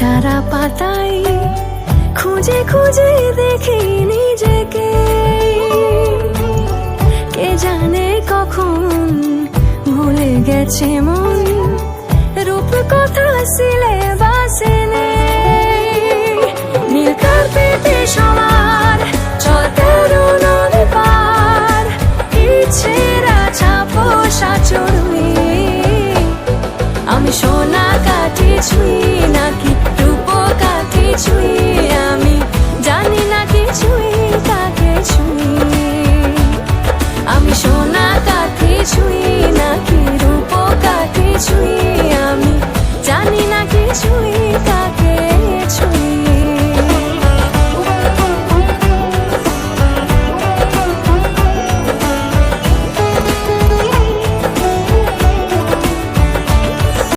সারা পাতায় খুঁজে খুঁজে দেখি নিজেকে, কে জানে কখন ভুলে গেছে মন রূপ কথা সিলেবাসে নেই। নীল কার্পেটে সবার চলতে নদী পার, ইচ্ছেরা ছাপোষা চড়ুই। আমি সোনা কাঠি ছুঁই নাকি রূপ কাঠি ছুঁই, আমি জানি না কিছুই কাকে ছুঁই। আমি সোনা কাঠি ছুঁই